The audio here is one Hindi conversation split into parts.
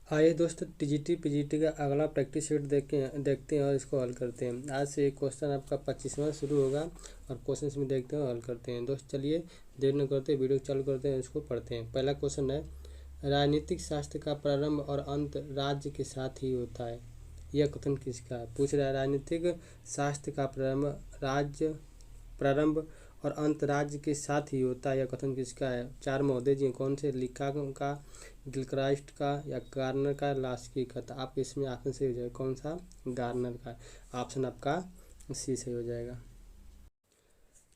आइए दोस्तों, टीजीटी पीजीटी का अगला प्रैक्टिस सेट देखते हैं और इसको हल करते हैं। आज से एक क्वेश्चन आपका 25वां शुरू होगा और क्वेश्चन में देखते हैं और हल करते हैं। दोस्त चलिए देर न करते वीडियो चालू करते हैं, इसको पढ़ते हैं। पहला क्वेश्चन है, राजनीतिक शास्त्र का प्रारंभ और अंत राज्य के साथ ही होता है। यह कथन किसका है? पूछ रहा है राजनीतिक शास्त्र का प्रारंभ और अंत राज्य के साथ ही होता है, यह कथन किसका है? चार महोदय जी कौन से? लिखा का, गिलक्राइस्ट का, या गार्नर का, लास्की का। तो आप इसमें ऑप्शन सही हो जाएगा कौन सा? गार्नर का। ऑप्शन आपका सी सही हो जाएगा।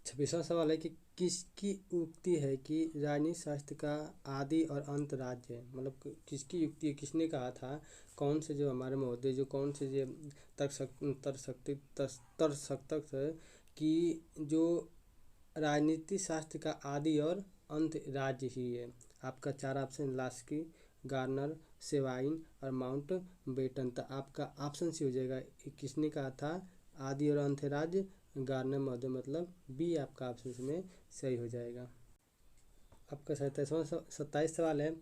26वां सवाल है कि किसकी उक्ति है कि राजनीति शास्त्र का आदि और अंत राज्य है? मतलब किसकी युक्ति है, किसने कहा था? कौन से जो हमारे महोदय जो कौन से जो तर्क सकते है कि जो राजनीति शास्त्र का आदि और अंत राज्य ही है? आपका चार ऑप्शन लास्की, गार्नर, सेवाइन और माउंट बेटन। तो आपका ऑप्शन सी हो जाएगा। किसने कहा था आदि और अंत राज्य? गार्नर महोदय, मतलब बी आपका ऑप्शन में सही हो जाएगा। आपका 27 सवाल है,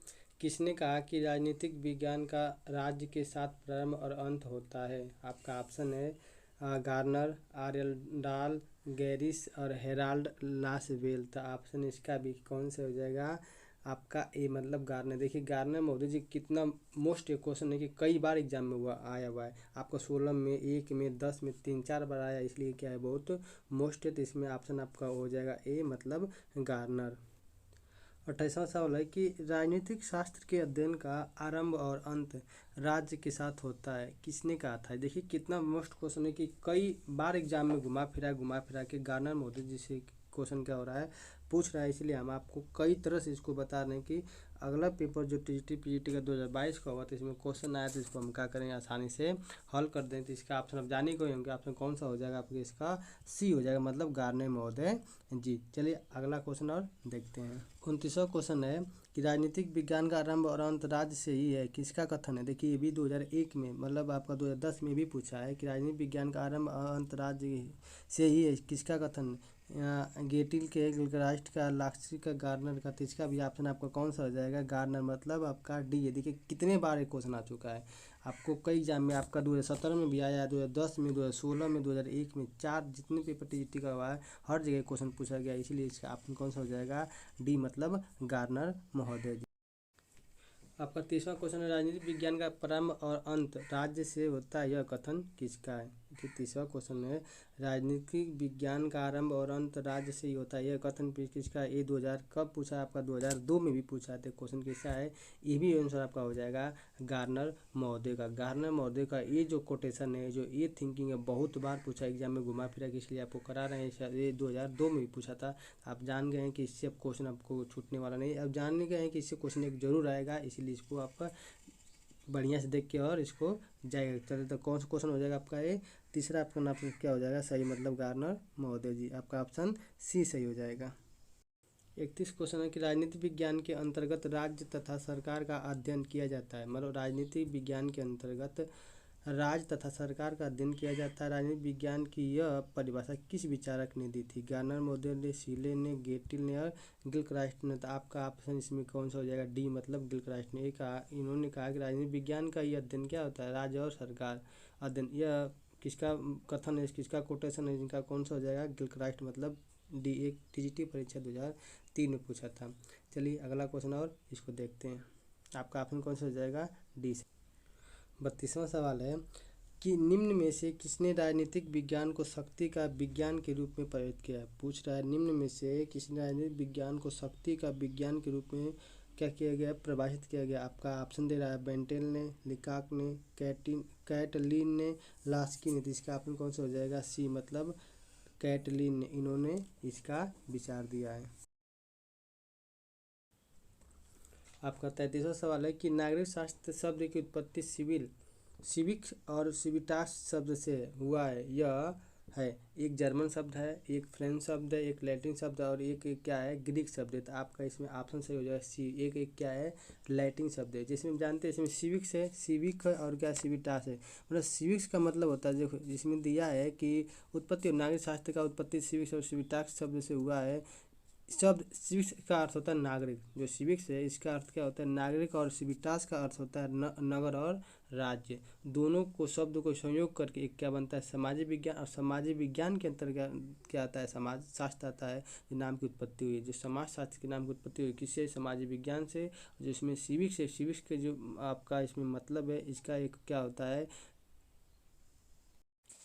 किसने कहा कि राजनीतिक विज्ञान का राज्य के साथ प्रारंभ और अंत होता है? आपका ऑप्शन है गार्नर, आर्यल डाल, गैरिस और हेराल्ड लासवेल। तो ऑप्शन इसका भी कौन से हो जाएगा? आपका ए, मतलब गार्नर। देखिए गार्नर महोदय जी कितना मोस्ट क्वेश्चन है कि कई बार एग्जाम में आया हुआ है। आपका 16 में, 1 में, 10 में, 3-4 बार आया, इसलिए क्या है बहुत मोस्ट है। तो इसमें ऑप्शन आपका हो जाएगा ए, मतलब गार्नर। 28वां सवाल है कि राजनीतिक शास्त्र के अध्ययन का आरंभ और अंत राज्य के साथ होता है, किसने कहा था? देखिए कितना मोस्ट क्वेश्चन है कि कई बार एग्जाम में घुमा फिरा के गार्नर महोदय जी से क्वेश्चन क्या हो रहा है, पूछ रहा है। इसलिए हम आपको कई तरह से इसको बता रहे हैं कि अगला पेपर जो टीजीटी पीजीटी का 2022 का हुआ तो इसमें क्वेश्चन आया, तो इसको हम क्या करें, आसानी से हल कर दें। तो इसका ऑप्शन आप जाने को ही होंगे, ऑप्शन कौन सा हो जाएगा आपके? इसका सी हो जाएगा, मतलब गार्नर महोदय जी। चलिए अगला क्वेश्चन और देखते हैं। 29वां क्वेश्चन है कि राजनीतिक विज्ञान का आरंभ और अंत राज्य से ही है, किसका कथन है? देखिए ये भी 2001 में, मतलब आपका 2010 में भी पूछा है कि राजनीतिक विज्ञान का आरंभ और अंत राज्य से ही है, किसका कथन? गेटिल के, गिलक्राइस्ट का, लाक्सी का, गार्नर का। तो इसका भी ऑप्शन आपका कौन सा हो जाएगा? गार्नर, मतलब आपका डी है। देखिए कितने बार एक क्वेश्चन आ चुका है आपको कई एग्जाम में। आपका 2017 में भी आया, 2010 में, 2016 में, 2001 में, चार जितने पेपर टीजीटी का हुआ है हर जगह क्वेश्चन पूछा गया, इसीलिए इसका ऑप्शन कौन सा हो जाएगा? डी, मतलब गार्नर महोदय जी। आपका 30वां क्वेश्चन है, राजनीतिक विज्ञान का प्रारंभ और अंत राज्य से होता है, यह कथन किसका है? 30वां क्वेश्चन है, राजनीतिक विज्ञान का आरंभ और अंत राज्य से ही होता है, यह कथन किसका है? ये 2000 कब पूछा है? आपका 2002 में भी पूछा है। तो क्वेश्चन किसका है? ये भी आंसर आपका हो जाएगा गार्नर महोदय का। गार्नर महोदय का ये जो कोटेशन है, जो ये थिंकिंग है, बहुत बार पूछा एग्जाम में घुमा फिरा के, इसलिए आपको करा रहे हैं। ये 2002 में भी पूछा था। आप जान गए हैं कि इससे अब क्वेश्चन आपको छूटने वाला नहीं। अब जान गए हैं कि इससे क्वेश्चन एक जरूर आएगा, इसीलिए इसको आपका बढ़िया से देख के और इसको जाएगा। चलिए तो कौन सा क्वेश्चन हो जाएगा आपका? ये तीसरा आपका नाम क्या हो जाएगा सही, मतलब गार्नर महोदय जी। आपका ऑप्शन सी सही हो जाएगा। 31 क्वेश्चन है कि राजनीति विज्ञान के अंतर्गत राज्य तथा सरकार का अध्ययन किया जाता है, मतलब राजनीति विज्ञान के अंतर्गत राज्य तथा सरकार का अध्ययन किया जाता है। राजनीति विज्ञान की यह परिभाषा किस विचारक ने दी थी? गार्नर महोदय ने, सीले ने, गेटिल ने और गिलक्राइस्ट ने। तो आपका ऑप्शन इसमें कौन सा हो जाएगा? डी, मतलब गिलक्राइस्ट ने। इन्होंने कहा कि राजनीति विज्ञान का यह अध्ययन क्या होता है? राज्य और सरकार अध्ययन। यह किसका कथन है, किसका कोटेशन है? इनका कौन सा हो जाएगा? गिलक्राइस्ट, मतलब डी। एक टीजीटी परीक्षा 2003 में पूछा था। चलिए अगला क्वेश्चन और इसको देखते हैं। आपका ऑप्शन कौन सा हो जाएगा? डी। 32वां सवाल है कि निम्न में से किसने राजनीतिक विज्ञान को शक्ति का विज्ञान के रूप में प्रयुक्त किया है? पूछ रहा है निम्न में से किसने राजनीतिक विज्ञान को शक्ति का विज्ञान के रूप में क्या किया गया, प्रभाषित किया गया? आपका ऑप्शन दे रहा है बेंटेल ने, लिकाक ने, कैटलीन ने, लास्की ने। तो इसका ऑप्शन कौन सा हो जाएगा? सी, मतलब कैटलीन ने। इन्होंने इसका विचार दिया है। आपका 33वां सवाल है कि नागरिक शास्त्र शब्द की उत्पत्ति सिविक्स और सिविटास शब्द से हुआ है, यह है? एक जर्मन शब्द है, एक फ्रेंच शब्द है, एक लैटिन शब्द है और एक क्या है? ग्रीक शब्द है। तो आपका इसमें ऑप्शन सही हो जाएगा सी। एक क्या है? लैटिन शब्द है। जिसमें हम जानते हैं इसमें सिविक्स है, सिविक है और क्या सिविटास है। मतलब सिविक्स का मतलब होता है जो जिसमें दिया है कि उत्पत्ति और नागरिक शास्त्र का उत्पत्ति सिविक्स और सिविटास शब्द से हुआ है। शब्द सिविक्स का अर्थ होता है नागरिक। जो सिविक्स है इसका अर्थ क्या होता है नागरिक, और सिविटास का अर्थ होता है नगर और राज्य। दोनों को शब्द को संयोग करके एक क्या बनता है सामाजिक विज्ञान। और सामाजिक विज्ञान के अंतर्गत क्या आता है समाज शास्त्र आता है। जो नाम की उत्पत्ति हुई जो समाज शास्त्र के नाम की उत्पत्ति हुई किससे सामाजिक विज्ञान से। जिसमें सिविक्स है, सिविक्स के जो आपका इसमें मतलब है इसका एक क्या होता है,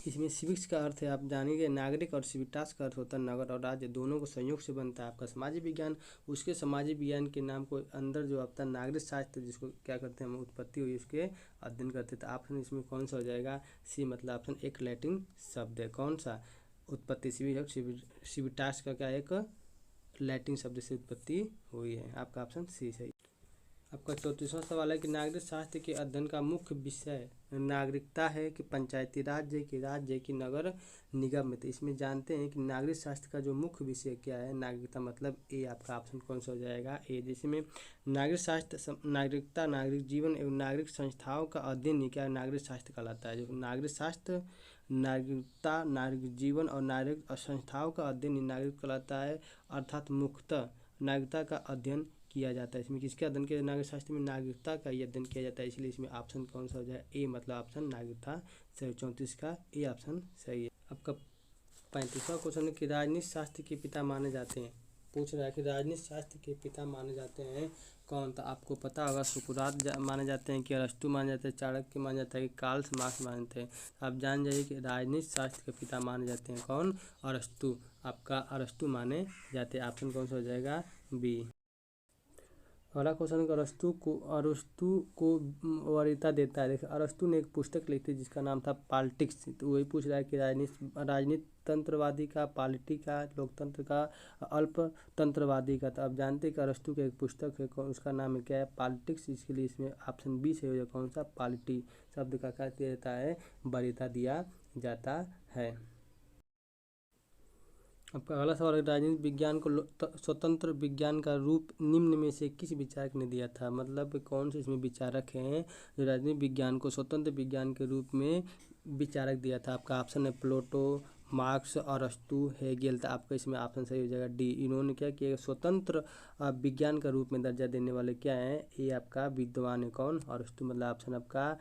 इसमें सिविक्स का अर्थ है आप जानेंगे नागरिक, और सिविटास का अर्थ होता है नगर और राज्य। दोनों को संयोग से बनता है आपका सामाजिक विज्ञान। उसके सामाजिक विज्ञान के नाम को अंदर जो आपका नागरिक शास्त्र जिसको क्या करते हैं हम उत्पत्ति हुई उसके अध्ययन करते। तो ऑप्शन इसमें कौन सा हो जाएगा सी, मतलब ऑप्शन एक लैटिन शब्द है। कौन सा उत्पत्ति सिविटास का क्या एक लैटिन शब्द से उत्पत्ति हुई है। आपका ऑप्शन सी सही। आपका 34वां सवाल है कि नागरिक शास्त्र के अध्ययन का मुख्य विषय नागरिकता है कि पंचायती राज्य की राज्य की नगर निगम में। तो इसमें जानते हैं कि नागरिक शास्त्र का जो मुख्य विषय क्या है नागरिकता, मतलब ए। आपका ऑप्शन कौन सा हो जाएगा ए, जिसमें नागरिक शास्त्र नागरिकता, नागरिक जीवन एवं नागरिक संस्थाओं का अध्ययन ही क्या नागरिक शास्त्र कहलाता है। जो नागरिक शास्त्र नागरिकता, नागरिक जीवन और नागरिक संस्थाओं का अध्ययन ही नागरिक कहलाता है। अर्थात मुख्यतः नागरिकता का अध्ययन किया जाता है। इसमें किसका अध्ययन किया नागरिक शास्त्र में नागरिकता का ही अध्ययन किया जाता है। इसलिए इसमें ऑप्शन कौन सा हो जाए ए, मतलब ऑप्शन नागरिकता सही। 34 का ए ऑप्शन सही है। आपका 35वां क्वेश्चन है कि राजनीति शास्त्र के पिता माने जाते हैं। पूछ रहा है कि राजनीति शास्त्र के पिता माने जाते हैं कौन। तो आपको पता होगा सुकरात माने जाते हैं कि अरस्तु माने जाते हैं, चाणक्य माने जाता है कि कार्ल मार्क्स मानते हैं। आप जान जाइए कि राजनीति शास्त्र के पिता माने जाते हैं कौन अरस्तु। आपका अरस्तु माने जाते हैं। ऑप्शन कौन सा हो जाएगा बी। अगला क्वेश्चन अरस्तु को वरीयता देता है। देखिए अरस्तु ने एक पुस्तक लिखी थी जिसका नाम था पॉलिटिक्स। तो वही पूछ रहा है कि राजनीति तंत्रवादी का, पॉलिटी का, लोकतंत्र का, अल्पतंत्रवादी का। तो आप जानते हैं कि अरस्तु की एक पुस्तक है उसका नाम है क्या है पॉलिटिक्स। इसके लिए इसमें ऑप्शन बी से हो जाए कौन सा पॉलिटी शब्द का क्या दिया जाता है वरीयता दिया जाता है। आपका अगला सवाल है राजनीति विज्ञान को स्वतंत्र विज्ञान का रूप निम्न में से किस विचारक ने दिया था। मतलब कौन से इसमें विचारक हैं जो राजनीति विज्ञान को स्वतंत्र विज्ञान के रूप में विचारक दिया था। आपका ऑप्शन है प्लेटो, मार्क्स, अरस्तु, हेगेल। तो आपका इसमें ऑप्शन सही हो जाएगा डी। इन्होंने क्या किया स्वतंत्र विज्ञान का रूप में दर्जा देने वाले क्या हैं ये आपका विद्वान है कौन अरस्तु, मतलब ऑप्शन आपका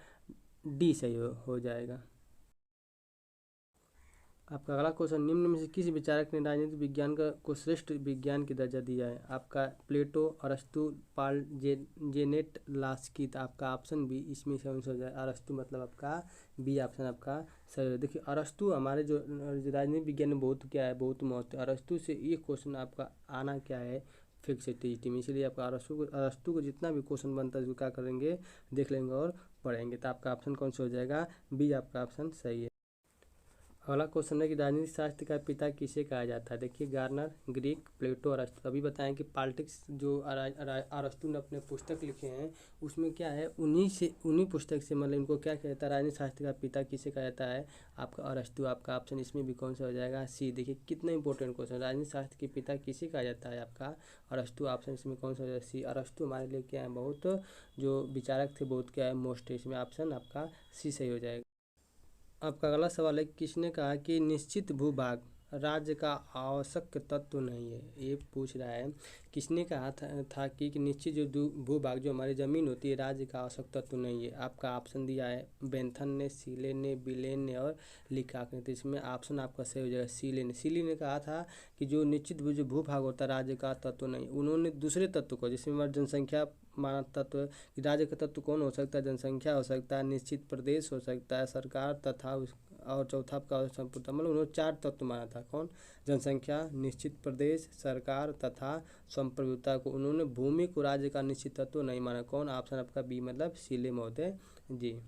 डी सही हो जाएगा। आपका अगला क्वेश्चन निम्न में से किस विचारक ने राजनीतिक विज्ञान को श्रेष्ठ विज्ञान की दर्जा दिया है। आपका प्लेटो, अरस्तु, पाल जेनेट लास्की। तो आपका ऑप्शन बी इसमें से हो जाए अरस्तु, मतलब आपका बी ऑप्शन आपका सही है। देखिए अरस्तु हमारे जो राजनीतिक विज्ञान में बहुत क्या है बहुत महत्व है। अरस्तु से ये क्वेश्चन आपका आना क्या है फिक्स है टी में। इसलिए आपका अरस्तु को जितना भी क्वेश्चन बनता है उसको क्या करेंगे देख लेंगे और पढ़ेंगे। तो आपका ऑप्शन कौन सा हो जाएगा बी, आपका ऑप्शन सही है। अगला क्वेश्चन है कि राजनीति शास्त्र का पिता किसे कहा जाता है। देखिए गार्नर, ग्रीक, प्लेटो, अरस्तु। अभी बताएं कि पॉलिटिक्स जो अरस्तु ने अपने पुस्तक लिखे हैं उसमें क्या है उन्हीं पुस्तक से मतलब इनको क्या कहता है राजनीति शास्त्र का पिता किसे कहा जाता है आपका अरस्तु। आपका ऑप्शन इसमें भी कौन सा हो जाएगा सी। देखिए कितना इंपॉर्टेंट क्वेश्चन राजनीति शास्त्र के पिता किसे कहा जाता है आपका अरस्तु। ऑप्शन इसमें कौन सा हो जाएगा सी। अरस्तु हमारे लिए क्या है बहुत जो विचारक थे बहुत क्या है मोस्ट है। इसमें ऑप्शन आपका सी सही हो जाएगा। आपका अगला सवाल है किसने कहा कि निश्चित भूभाग राज्य का आवश्यक तत्व नहीं है। ये पूछ रहा है किसने कहा था कि निश्चित जो भूभाग जो हमारी ज़मीन होती है राज्य का आवश्यक तत्व नहीं है। आपका ऑप्शन दिया है बेंथन ने, सीले ने, बिलेन ने और लिकाक ने। तो इसमें ऑप्शन आपका सही हो जाएगा सीले ने। सीले ने कहा था कि जो निश्चित जो भूभाग होता है राज्य का तत्व नहीं। उन्होंने दूसरे तत्व को जिसमें हमारी जनसंख्या माना तत्व कि राज्य का तत्व कौन हो सकता है जनसंख्या हो सकता है, निश्चित प्रदेश हो सकता है, सरकार तथा और चौथा आपका संपूर्णता। मतलब उन्होंने 4 तत्व माना था कौन जनसंख्या, निश्चित प्रदेश, सरकार तथा संप्रभुता को। उन्होंने भूमि को राज्य का निश्चित तत्व नहीं माना कौन ऑप्शन आपका बी, मतलब सीले महोदय जी।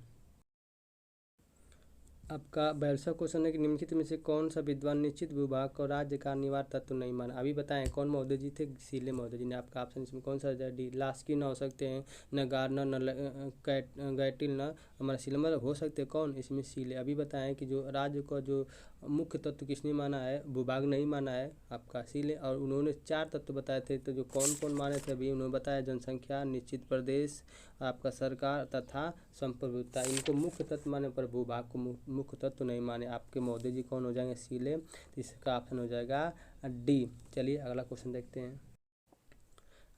आपका 42वां क्वेश्चन है कि निम्नलिखित में से कौन सा विद्वान निश्चित भूभाग को राज्य का अनिवार्य तत्व नहीं माना। अभी बताएं कौन महोदय जी थे सीले महोदय जी ने। आपका ऑप्शन इसमें कौन सा है डी। लास्की ना हो सकते हैं, न गार्नर, न गैटिल, न हमारा सीले हो सकते हैं कौन इसमें सीले। अभी बताएं कि जो राज्य का जो मुख्य तत्व किसने माना है भूभाग नहीं माना है आपका सीले। और उन्होंने 4 तत्व बताए थे तो जो कौन कौन माने थे अभी उन्होंने बताया जनसंख्या, निश्चित प्रदेश, आपका सरकार तथा संप्रभुता। इनको मुख्य तत्व माने पर भूभाग को मुख्य तत्व नहीं माने। आपके महोदय जी कौन हो जाएंगे सीले। तो इसका ऑप्शन हो जाएगा डी। चलिए अगला क्वेश्चन देखते हैं।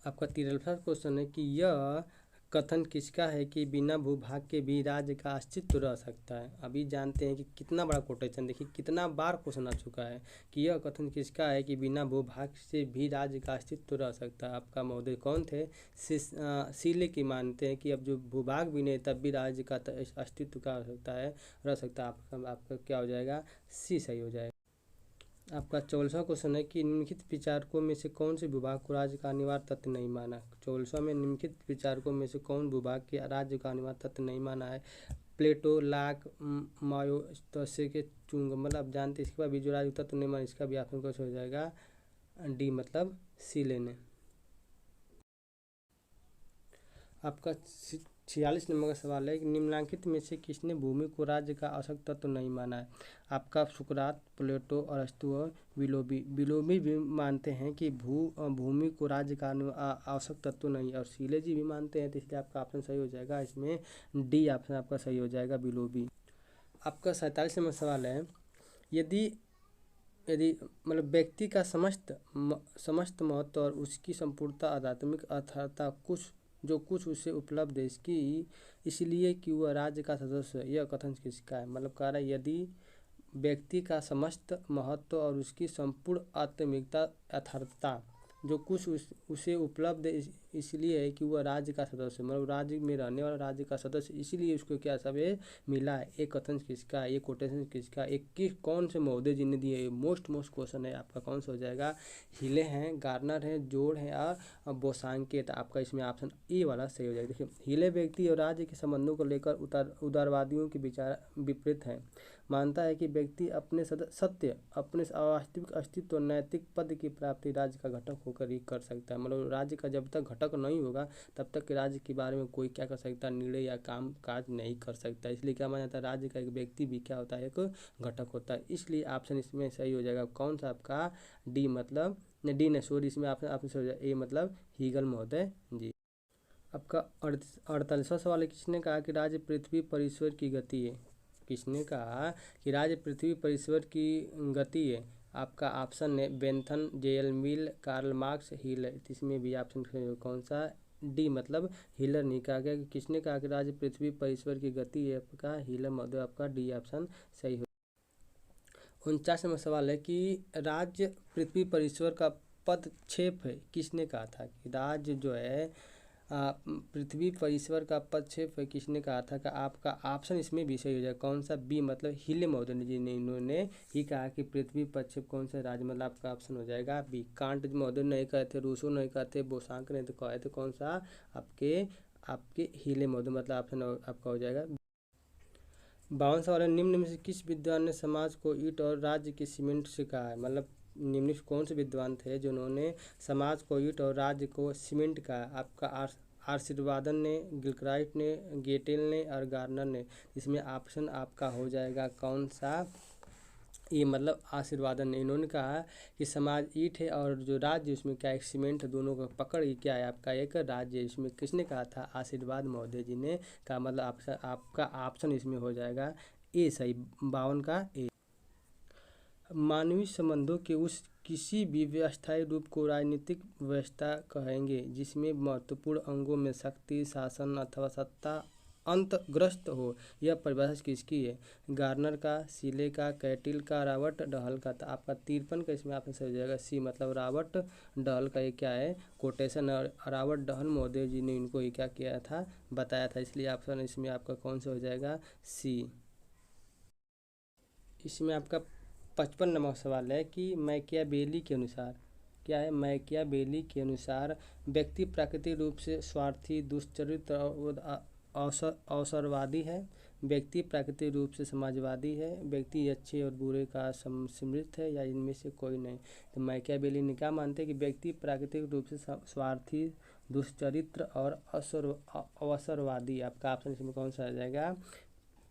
आपका 43वां क्वेश्चन है कि यह कथन किसका है कि बिना भूभाग के भी राज्य का अस्तित्व रह सकता है। अभी जानते हैं कि कितना बड़ा कोटेशन, देखिए कितना बार क्वेश्चन आ चुका है कि यह कथन किसका है कि बिना भूभाग से भी राज्य का अस्तित्व रह सकता है। आपका महोदय कौन थे? सीले की मानते हैं कि अब जो भूभाग भी नहीं तब भी राज्य का अस्तित्व का रह सकता है। आपका क्या हो जाएगा? सी सही हो जाएगा। आपका 44वां क्वेश्चन है कि निम्नलिखित विचारकों में से कौन से भूभाग को राज्य का अनिवार्य तत्व नहीं माना। 44वां में निम्नलिखित विचारकों में से कौन भूभाग के राज्य का अनिवार्य तत्व नहीं माना है? प्लेटो, लाक, मायो के चुंग। मतलब जानते इसके बाद भी जो राज्य तत्व नहीं माना, इसका भी ऑप्शन कैसे हो जाएगा? डी मतलब सी लेने। आपका 46 नंबर का सवाल है कि निम्नलिखित में से किसने भूमि को राज्य का आवश्यक तत्व नहीं माना है। आपका सुकरात, प्लेटो, अरस्तु और विलोबी। विलोबी भी मानते हैं कि भूमि को राज्य का आवश्यक तत्व नहीं, और सीले जी भी मानते हैं, तो इसलिए आपका ऑप्शन सही हो जाएगा इसमें डी ऑप्शन आपका सही हो जाएगा, विलोबी। आपका 47 नंबर सवाल है यदि यदि मतलब व्यक्ति का समस्त महत्व और उसकी संपूर्णता आध्यात्मिक अर्थता कुछ उसे उपलब्ध है इसकी इसलिए कि वह राज्य का सदस्य है, यह कथन किसका है? मतलब कह रहा है यदि व्यक्ति का समस्त महत्व और उसकी संपूर्ण आत्मिकता यथार्थता जो कुछ उसे उपलब्ध है इसलिए है कि वह राज्य का सदस्य, मतलब राज्य में रहने वाला राज्य का सदस्य, इसीलिए उसको क्या सब ये मिला है। एक कथन किसका है? ये कोटेशन किसका? एक कौन से महोदय जी ने दिए? मोस्ट क्वेश्चन है आपका, कौन सा हो जाएगा? हिले हैं, गार्नर है, जोड़ है और बोसांकेत। आपका इसमें ऑप्शन ए वाला सही हो जाएगा। देखिए हिले व्यक्ति और राज्य के संबंधों को लेकर उदारवादियों के विचार विपरीत हैं। मानता है कि व्यक्ति अपने सत्य, अपने वास्तविक अस्तित्व और नैतिक पद की प्राप्ति राज्य का घटक होकर ही कर सकता है। मतलब राज्य का जब तक घटक नहीं होगा तब तक राज्य के बारे में कोई क्या कर सकता, निर्णय या काम काज नहीं कर सकता। इसलिए क्या माना जाता है? राज्य का एक व्यक्ति भी क्या होता है? एक घटक होता है। इसलिए ऑप्शन इसमें सही हो जाएगा कौन सा? आपका डी मतलब डी ने सॉरी, इसमें ऑप्शन सही हो जाएगा ए मतलब हीगल महोदय जी। आपका 48वां सवाल है किसने कहा कि राज्य पृथ्वी पर ईश्वर की गति है? किसने कहा कि राज्य पृथ्वी पर ईश्वर की गति है? आपका ऑप्शन है बेंथन, जेएल मिल, कार्ल मार्क्स, हिलर। इसमें भी ऑप्शन कौन सा? डी मतलब हिलर नहीं कहा गया कि किसने कहा कि राज्य पृथ्वी पर ईश्वर की गति है? आपका हिलर महोदय, आपका डी ऑप्शन सही हो। 49वां सवाल है कि राज्य पृथ्वी पर ईश्वर का पदक्षेप है, किसने कहा था कि राज्य जो है पृथ्वी पर ईश्वर का पदक्षेप है, किसने कहा था? कि आपका ऑप्शन इसमें भी सही हो जाएगा कौन सा? बी मतलब हिले महोदय जी ने इन्होंने ही कहा कि पृथ्वी पदक्षेप कौन सा राज्य, मतलब आपका ऑप्शन हो जाएगा बी। कांट महोदय नहीं कहे थे, रूसो नहीं कहे थे, बोसांक नहीं तो कहे थे, कौन सा? आपके हिले महोदय, मतलब ऑप्शन आपका हो जाएगा। 52वां सवाल है निम्न में से किस विद्वान ने समाज को ईंट और राज्य की सीमेंट से कहा है? मतलब निम्न कौन से विद्वान थे जिन्होंने समाज को ईंट और राज्य को सीमेंट कहा? आपका आशीर्वादन ने, गिलक्राइट ने, गेटेल ने और गार्नर ने। इसमें ऑप्शन आपका हो जाएगा कौन सा? ये मतलब आशीर्वादन ने। इन्होंने कहा कि समाज ईंट है और जो राज्य उसमें क्या है? सीमेंट है। दोनों का पकड़ ही क्या है? आपका एक राज्य। इसमें किसने कहा था? आशीर्वाद महोदय जी ने कहा। मतलब आपका ऑप्शन इसमें हो जाएगा ए सही, 52 का ए। मानवीय संबंधों के उस किसी भी व्यवस्थाई रूप को राजनीतिक व्यवस्था कहेंगे जिसमें महत्वपूर्ण अंगों में शक्ति, शासन अथवा सत्ता अंतर्ग्रस्त हो। यह परिभाषा किसकी है? गार्नर का, सीले का, कैटिल का, रॉबर्ट डहल का। तो आपका 53 का इसमें ऑप्शन सही हो जाएगा सी मतलब रॉबर्ट डहल का। ये क्या है? कोटेशन। और रॉबर्ट डहल महोदय जी ने इनको ये क्या किया था? बताया था। इसलिए ऑप्शन इसमें आपका कौन सा हो जाएगा? सी। इसमें आपका 55 नंबर सवाल है कि मैकियावेली के अनुसार क्या है? मैकियावेली के अनुसार व्यक्ति प्राकृतिक रूप से स्वार्थी, दुष्चरित्र और अवसरवादी है। व्यक्ति प्राकृतिक रूप से समाजवादी है। व्यक्ति अच्छे और बुरे का सम्मिलित है या इनमें से कोई नहीं। तो मैकियावेली ने क्या मानते हैं कि व्यक्ति प्राकृतिक रूप से स्वार्थी, दुष्चरित्र और अवसरवादी। आपका ऑप्शन इसमें कौन सा आ जाएगा?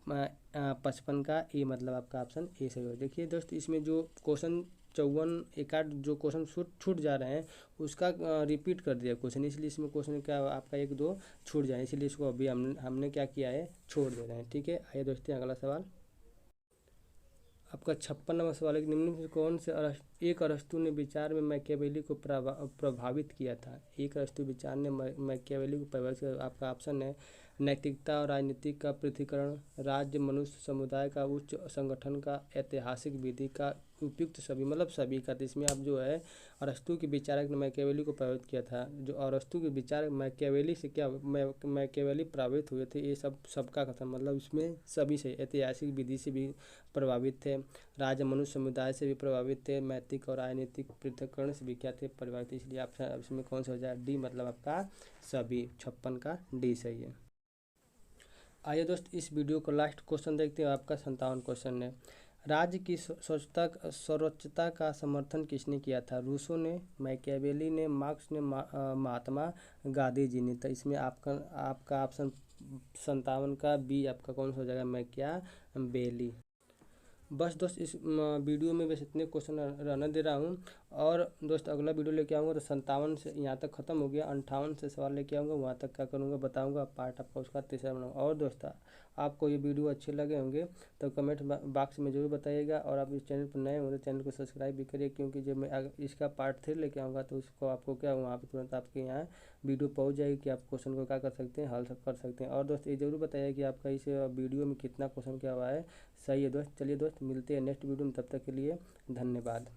55 का ए मतलब आपका ऑप्शन ए सही हो। देखिए दोस्त इसमें जो क्वेश्चन 54 एक आध जो क्वेश्चन छूट जा रहे हैं उसका रिपीट कर दिया क्वेश्चन, इसलिए इसमें क्वेश्चन क्या आपका एक दो छूट जाए, इसलिए इसको अभी हमने क्या किया है? छोड़ दे रहे हैं। ठीक है, आइए दोस्तों अगला सवाल। आपका 56 नंबर सवाल है कि निम्न में से कौन से एक अरस्तु ने विचार में मैकियावेली को प्रभावित किया था। एक अरस्तु विचार ने मैकियावेली को प्रभावित किया। आपका ऑप्शन है नैतिकता और राजनीतिक का पृथक्करण, राज्य मनुष्य समुदाय का उच्च संगठन का, ऐतिहासिक विधि का, उपयुक्त सभी, मतलब सभी का। तो इसमें आप जो है अरस्तु के विचारक ने मैकियावेली को प्रभावित किया था। जो अरस्तु के विचारक मैकियावेली से क्या मैकियावेली प्रभावित हुए थे, ये सबका कथन, मतलब इसमें सभी से, ऐतिहासिक विधि से भी प्रभावित थे, राज्य मनुष्य समुदाय से भी प्रभावित थे, नैतिक और राजनीतिक पृथक्करण से भी क्या थे, प्रभावित। इसलिए आप इसमें कौन सा हो जाए, डी, मतलब आपका सभी, 56 का डी सही है। आइए दोस्त इस वीडियो को लास्ट क्वेश्चन देखते हैं। आपका 57 क्वेश्चन है, राज्य की सर्वोच्चता का समर्थन किसने किया था। रूसो ने, मैकियावेली ने, मार्क्स ने, महात्मा गांधी जी ने। तो इसमें आपका ऑप्शन 57 का बी आपका कौन सा हो जाएगा, मैकियावेली। बस दोस्त इस वीडियो में बस इतने क्वेश्चन रहने दे रहा हूँ। और दोस्त अगला वीडियो लेके आऊँगा तो 57 से यहाँ तक ख़त्म हो गया, 58 से सवाल लेके आऊँगा, वहाँ तक क्या करूँगा बताऊँगा, पार्ट आपका उसका तीसरा बनाऊँगा। और दोस्त आपको ये वीडियो अच्छे लगे होंगे तो कमेंट बॉक्स में ज़रूर बताइएगा। और आप इस चैनल पर नए होंगे तो चैनल को सब्सक्राइब भी करिए, क्योंकि जब मैं इसका पार्ट 3 लेके आऊँगा तो उसको आपको क्या वहाँ पर तुरंत आपके यहाँ वीडियो पहुँच जाएगी कि आप क्वेश्चन को क्या कर सकते हैं, हल कर सकते हैं। और दोस्त ये ज़रूर बताइए कि आपका इस वीडियो में कितना क्वेश्चन क्या हुआ है, सही है दोस्त। चलिए दोस्त मिलते हैं नेक्स्ट वीडियो में, तब तक के लिए धन्यवाद।